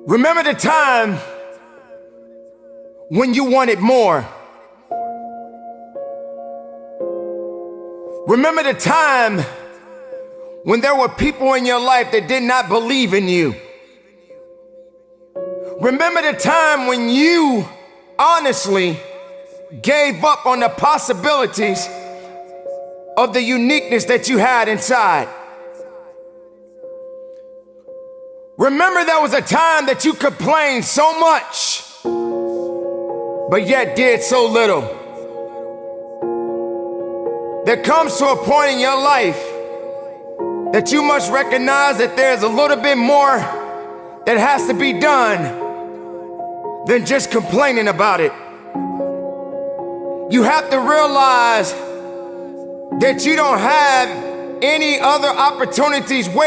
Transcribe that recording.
Remember the time when you wanted more. Remember the time when there were people in your life that did not believe in you. Remember the time when you honestly gave up on the possibilities of the uniqueness that you had inside. Remember there was a time that you complained so much, but yet did so little. There comes to a point in your life that you must recognize that there's a little bit more that has to be done than just complaining about it. You have to realize that you don't have any other opportunities waiting